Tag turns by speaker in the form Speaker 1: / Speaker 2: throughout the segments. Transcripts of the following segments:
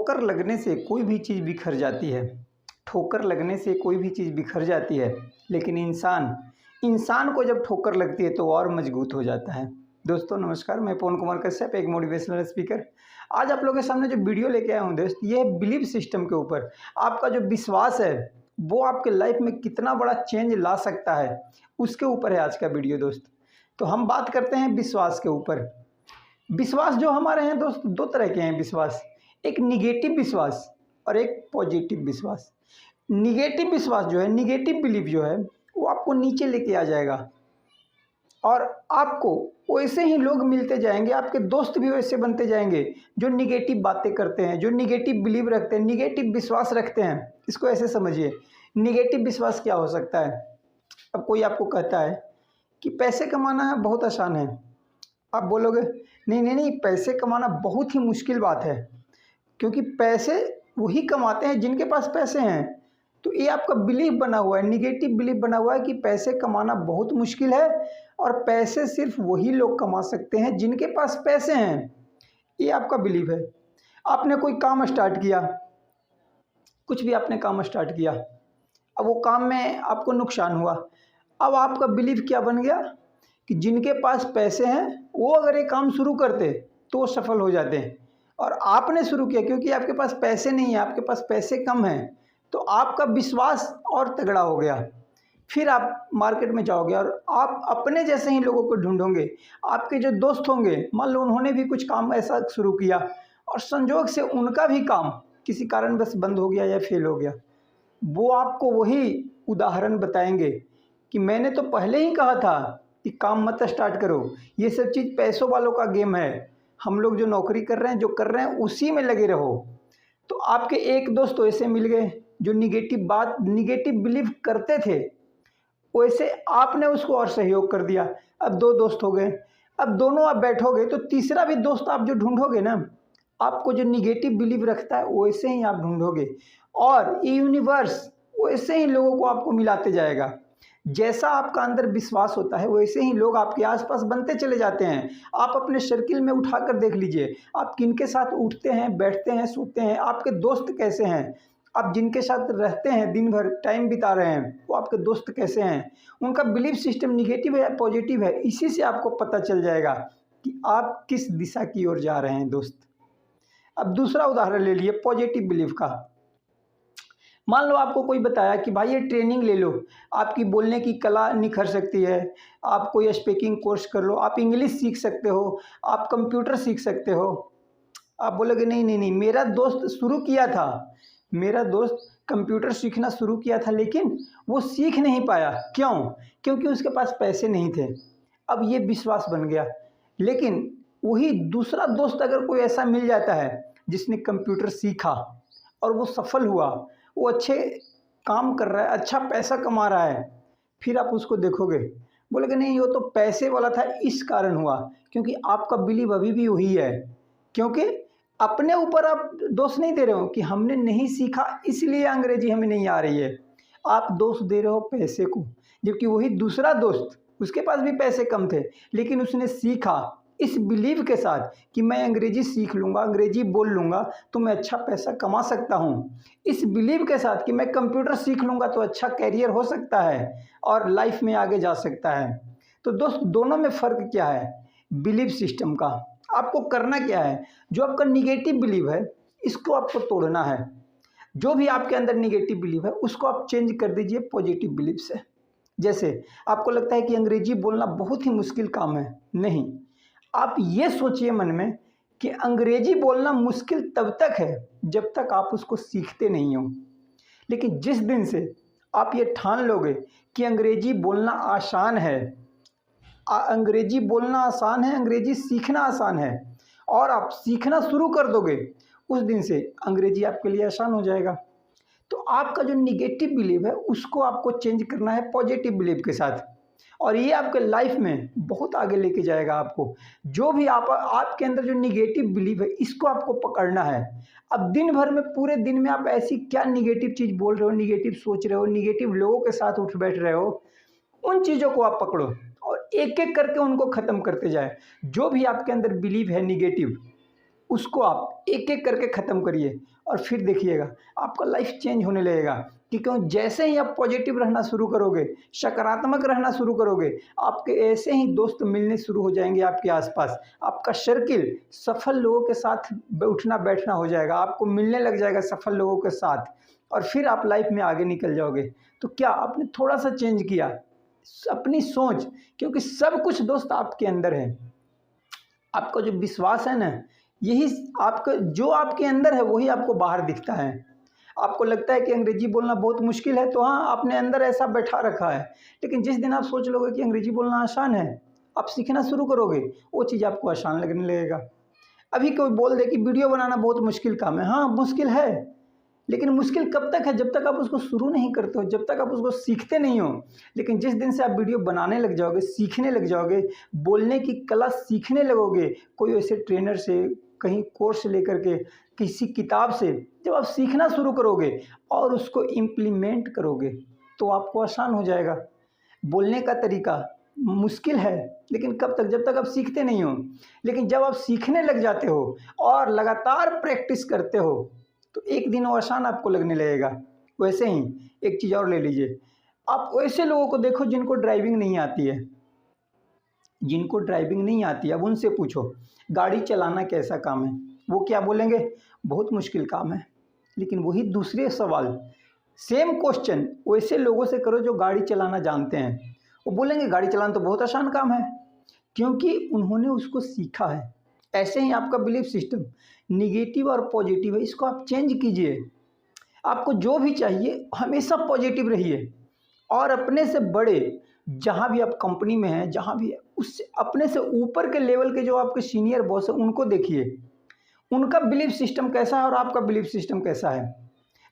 Speaker 1: ठोकर लगने से कोई भी चीज़ बिखर जाती है। ठोकर लगने से कोई भी चीज़ बिखर जाती है, लेकिन इंसान को जब ठोकर लगती है तो और मजबूत हो जाता है। दोस्तों नमस्कार, मैं पवन कुमार कश्यप, एक मोटिवेशनल स्पीकर। आज आप लोगों के सामने जो वीडियो लेके आया हूँ दोस्त, ये है बिलीफ सिस्टम के ऊपर। आपका जो विश्वास है वो आपके लाइफ में कितना बड़ा चेंज ला सकता है, उसके ऊपर है आज का वीडियो दोस्त। तो हम बात करते हैं विश्वास के ऊपर। विश्वास जो हमारे हैं दोस्त, दो तरह के हैं विश्वास। एक निगेटिव विश्वास और एक पॉजिटिव विश्वास। निगेटिव विश्वास जो है, निगेटिव बिलीफ जो है, वो आपको नीचे लेके आ जाएगा और आपको वैसे ही लोग मिलते जाएंगे, आपके दोस्त भी वैसे बनते जाएंगे जो निगेटिव बातें करते हैं, जो निगेटिव बिलीव रखते हैं, निगेटिव विश्वास रखते हैं। इसको ऐसे समझिए, निगेटिव विश्वास क्या हो सकता है। अब कोई आपको कहता है कि पैसे कमाना बहुत आसान है, आप बोलोगे नहीं नहीं नहीं, पैसे कमाना बहुत ही मुश्किल बात है, क्योंकि पैसे वही कमाते हैं जिनके पास पैसे हैं। तो ये आपका बिलीफ बना हुआ है, निगेटिव बिलीफ बना हुआ है कि पैसे कमाना बहुत मुश्किल है और पैसे सिर्फ वही लोग कमा सकते हैं जिनके पास पैसे हैं। ये आपका बिलीफ है। आपने कोई काम स्टार्ट किया, कुछ भी आपने काम स्टार्ट किया, अब वो काम में आपको नुकसान हुआ। अब आपका बिलीफ क्या बन गया कि जिनके पास पैसे हैं वो अगर ये काम शुरू करते तो वो सफल हो जाते हैं, और आपने शुरू किया क्योंकि आपके पास पैसे नहीं है, आपके पास पैसे कम हैं, तो आपका विश्वास और तगड़ा हो गया। फिर आप मार्केट में जाओगे और आप अपने जैसे ही लोगों को ढूंढोगे। आपके जो दोस्त होंगे, मान लो उन्होंने भी कुछ काम ऐसा शुरू किया और संजोग से उनका भी काम किसी कारणवश बंद हो गया या फेल हो गया, वो आपको वही उदाहरण बताएंगे कि मैंने तो पहले ही कहा था कि काम मत स्टार्ट करो, ये सब चीज़ पैसों वालों का गेम है, हम लोग जो नौकरी कर रहे हैं, जो कर रहे हैं उसी में लगे रहो। तो आपके एक दोस्त तो ऐसे मिल गए जो निगेटिव बिलीव करते थे, वैसे आपने उसको और सहयोग कर दिया, अब दो दोस्त हो गए। अब दोनों आप बैठोगे तो तीसरा भी दोस्त आप जो ढूंढोगे ना, आपको जो निगेटिव बिलीव रखता है वैसे ही आप ढूंढोगे, और ये यूनिवर्स वैसे ही लोगों को आपको मिलाते जाएगा। जैसा आपका अंदर विश्वास होता है वैसे ही लोग आपके आसपास बनते चले जाते हैं। आप अपने सर्किल में उठाकर देख लीजिए, आप किनके साथ उठते हैं, बैठते हैं, सोते हैं, आपके दोस्त कैसे हैं। आप जिनके साथ रहते हैं, दिन भर टाइम बिता रहे हैं, वो आपके दोस्त कैसे हैं, उनका बिलीफ सिस्टम निगेटिव है या पॉजिटिव है। इसी से आपको पता चल जाएगा कि आप किस दिशा की ओर जा रहे हैं दोस्त। अब दूसरा उदाहरण ले लिए पॉजिटिव बिलीफ का। मान लो आपको कोई बताया कि भाई ये ट्रेनिंग ले लो, आपकी बोलने की कला निखर सकती है, आप कोई स्पीकिंग कोर्स कर लो, आप इंग्लिश सीख सकते हो, आप कंप्यूटर सीख सकते हो। आप बोलोगे नहीं नहीं नहीं, मेरा दोस्त शुरू किया था, मेरा दोस्त कंप्यूटर सीखना शुरू किया था, लेकिन वो सीख नहीं पाया। क्यों? क्योंकि उसके पास पैसे नहीं थे। अब ये विश्वास बन गया। लेकिन वही दूसरा दोस्त अगर कोई ऐसा मिल जाता है जिसने कंप्यूटर सीखा और वो सफल हुआ, वो अच्छे काम कर रहा है, अच्छा पैसा कमा रहा है, फिर आप उसको देखोगे, बोलोगे नहीं वो तो पैसे वाला था, इस कारण हुआ, क्योंकि आपका बिलीव अभी भी वही है। क्योंकि अपने ऊपर आप दोष नहीं दे रहे हो कि हमने नहीं सीखा इसलिए अंग्रेजी हमें नहीं आ रही है, आप दोष दे रहे हो पैसे को। जबकि वही दूसरा दोस्त, उसके पास भी पैसे कम थे, लेकिन उसने सीखा इस बिलीव के साथ कि मैं अंग्रेजी सीख लूँगा, अंग्रेजी बोल लूँगा तो मैं अच्छा पैसा कमा सकता हूँ। इस बिलीव के साथ कि मैं कंप्यूटर सीख लूँगा तो अच्छा कैरियर हो सकता है और लाइफ में आगे जा सकता है। तो दोस्त, दोनों में फ़र्क क्या है? बिलीव सिस्टम का। आपको करना क्या है? जो आपका निगेटिव बिलीव है इसको आपको तोड़ना है। जो भी आपके अंदर निगेटिव बिलीव है उसको आप चेंज कर दीजिए पॉजिटिव बिलीव से। जैसे आपको लगता है कि अंग्रेजी बोलना बहुत ही मुश्किल काम है, नहीं, आप ये सोचिए मन में कि अंग्रेजी बोलना मुश्किल तब तक है जब तक आप उसको सीखते नहीं हो। लेकिन जिस दिन से आप ये ठान लोगे कि अंग्रेजी बोलना आसान है, अंग्रेजी बोलना आसान है, अंग्रेजी सीखना आसान है, और आप सीखना शुरू कर दोगे, उस दिन से अंग्रेजी आपके लिए आसान हो जाएगा। तो आपका जो निगेटिव बिलीव है उसको आपको चेंज करना है पॉजिटिव बिलीव के साथ, और ये आपके लाइफ में बहुत आगे लेके जाएगा आपको। जो भी आपके अंदर जो निगेटिव बिलीव है इसको आपको पकड़ना है। अब दिन भर में, पूरे दिन में आप ऐसी क्या निगेटिव चीज़ बोल रहे हो, निगेटिव सोच रहे हो, निगेटिव लोगों के साथ उठ बैठ रहे हो, उन चीज़ों को आप पकड़ो और एक एक करके उनको ख़त्म करते जाए। जो भी आपके अंदर बिलीव है निगेटिव, उसको आप एक एक करके ख़त्म करिए और फिर देखिएगा आपका लाइफ चेंज होने लगेगा। कि क्यों, जैसे ही आप पॉजिटिव रहना शुरू करोगे, सकारात्मक रहना शुरू करोगे, आपके ऐसे ही दोस्त मिलने शुरू हो जाएंगे आपके आसपास। आपका सर्किल सफल लोगों के साथ उठना बैठना हो जाएगा, आपको मिलने लग जाएगा सफल लोगों के साथ, और फिर आप लाइफ में आगे निकल जाओगे। तो क्या आपने थोड़ा सा चेंज किया अपनी सोच, क्योंकि सब कुछ दोस्त आपके अंदर है। आपका जो विश्वास है ना, यही आपका जो आपके अंदर है वही आपको बाहर दिखता है। आपको लगता है कि अंग्रेजी बोलना बहुत मुश्किल है, तो हाँ, आपने अंदर ऐसा बैठा रखा है। लेकिन जिस दिन आप सोच लोगे कि अंग्रेजी बोलना आसान है, आप सीखना शुरू करोगे, वो चीज़ आपको आसान लगने लगेगा। अभी कोई बोल दे कि वीडियो बनाना बहुत मुश्किल काम है, हाँ मुश्किल है, लेकिन मुश्किल कब तक है? जब तक आप उसको शुरू नहीं करते हो, जब तक आप उसको सीखते नहीं हो। लेकिन जिस दिन से आप वीडियो बनाने लग जाओगे, सीखने लग जाओगे, बोलने की कला सीखने लगोगे, कोई ऐसे ट्रेनर से, कहीं कोर्स लेकर के, किसी किताब से जब आप सीखना शुरू करोगे और उसको इम्प्लीमेंट करोगे, तो आपको आसान हो जाएगा। बोलने का तरीका मुश्किल है, लेकिन कब तक? जब तक आप सीखते नहीं हो। लेकिन जब आप सीखने लग जाते हो और लगातार प्रैक्टिस करते हो, तो एक दिन वो आसान आपको लगने लगेगा। वैसे ही एक चीज़ और ले लीजिए, आप वैसे लोगों को देखो जिनको ड्राइविंग नहीं आती है। जिनको ड्राइविंग नहीं आती है, अब उनसे पूछो गाड़ी चलाना कैसा काम है, वो क्या बोलेंगे? बहुत मुश्किल काम है। लेकिन वही दूसरे सवाल, सेम क्वेश्चन वैसे लोगों से करो जो गाड़ी चलाना जानते हैं, वो बोलेंगे गाड़ी चलाना तो बहुत आसान काम है, क्योंकि उन्होंने उसको सीखा है। ऐसे ही आपका बिलीफ सिस्टम निगेटिव और पॉजिटिव है, इसको आप चेंज कीजिए। आपको जो भी चाहिए हमेशा पॉजिटिव रहिए, और अपने से बड़े, जहाँ भी आप कंपनी में हैं, जहाँ भी है, उससे अपने से ऊपर के लेवल के जो आपके सीनियर बॉस हैं उनको देखिए, उनका बिलीफ सिस्टम कैसा है और आपका बिलीफ सिस्टम कैसा है।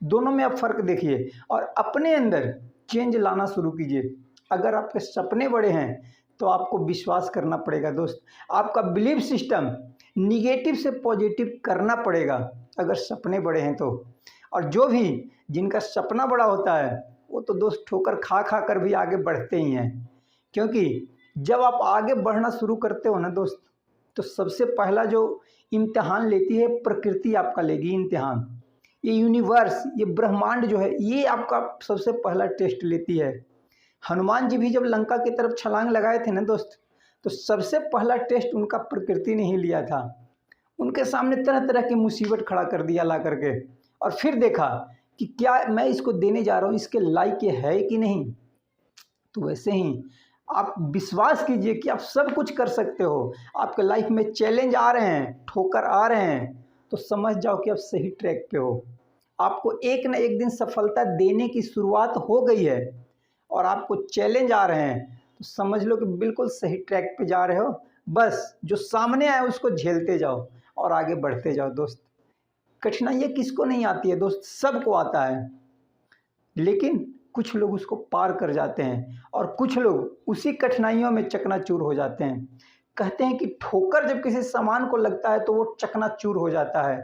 Speaker 1: दोनों में आप फ़र्क देखिए और अपने अंदर चेंज लाना शुरू कीजिए। अगर आपके सपने बड़े हैं तो आपको विश्वास करना पड़ेगा दोस्त, आपका बिलीफ सिस्टम निगेटिव से पॉजिटिव करना पड़ेगा अगर सपने बड़े हैं तो। और जो भी जिनका सपना बड़ा होता है वो तो दोस्त ठोकर खा खा कर भी आगे बढ़ते ही हैं। क्योंकि जब आप आगे बढ़ना शुरू करते हो ना दोस्त, तो सबसे पहला जो इम्तिहान लेती है प्रकृति, आपका लेगी इम्तिहान। ये यूनिवर्स, ये ब्रह्मांड जो है, ये आपका सबसे पहला टेस्ट लेती है। हनुमान जी भी जब लंका की तरफ छलांग लगाए थे ना दोस्त, तो सबसे पहला टेस्ट उनका प्रकृति ने ही लिया था। उनके सामने तरह तरह की मुसीबत खड़ा कर दिया ला करके, और फिर देखा कि क्या मैं इसको देने जा रहा हूँ, इसके लायक ये है कि नहीं। तो वैसे ही आप विश्वास कीजिए कि आप सब कुछ कर सकते हो। आपके लाइफ में चैलेंज आ रहे हैं, ठोकर आ रहे हैं, तो समझ जाओ कि आप सही ट्रैक पे हो। आपको एक न एक दिन सफलता देने की शुरुआत हो गई है, और आपको चैलेंज आ रहे हैं, तो समझ लो कि बिल्कुल सही ट्रैक पे जा रहे हो। बस जो सामने आए उसको झेलते जाओ और आगे बढ़ते जाओ दोस्त। कठिनाइयाँ किसको नहीं आती है दोस्त, सबको आता है। लेकिन कुछ लोग उसको पार कर जाते हैं और कुछ लोग उसी कठिनाइयों में चकनाचूर हो जाते हैं। कहते हैं कि ठोकर जब किसी सामान को लगता है तो वो चकनाचूर हो जाता है,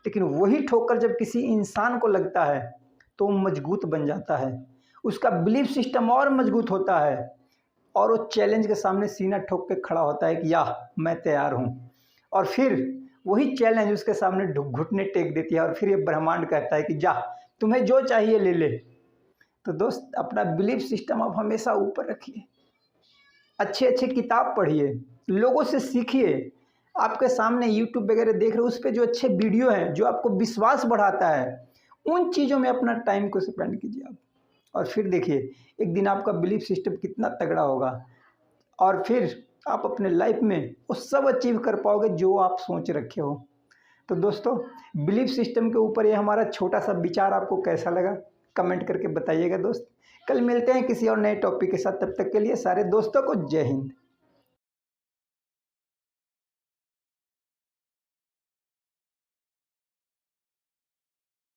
Speaker 1: लेकिन वही ठोकर जब किसी इंसान को लगता है तो वो मजबूत बन जाता है। उसका बिलीफ सिस्टम और मजबूत होता है, और वो चैलेंज के सामने सीना ठोक के खड़ा होता है कि याह मैं तैयार हूँ। और फिर वही चैलेंज उसके सामने घुटने टेक देती है, और फिर ये ब्रह्मांड कहता है कि जा तुम्हें जो चाहिए ले ले। तो दोस्त अपना बिलीफ सिस्टम आप हमेशा ऊपर रखिए, अच्छे अच्छे किताब पढ़िए, लोगों से सीखिए। आपके सामने यूट्यूब वगैरह देख रहे हो, उस पर जो अच्छे वीडियो हैं जो आपको विश्वास बढ़ाता है, उन चीज़ों में अपना टाइम को स्पेंड कीजिए आप। और फिर देखिए एक दिन आपका बिलीफ सिस्टम कितना तगड़ा होगा, और फिर आप अपने लाइफ में वो सब अचीव कर पाओगे जो आप सोच रखे हो। तो दोस्तों बिलीफ सिस्टम के ऊपर ये हमारा छोटा सा विचार आपको कैसा लगा, कमेंट करके बताइएगा दोस्त। कल मिलते हैं किसी और नए टॉपिक के साथ, तब तक के लिए सारे दोस्तों को जय हिंद।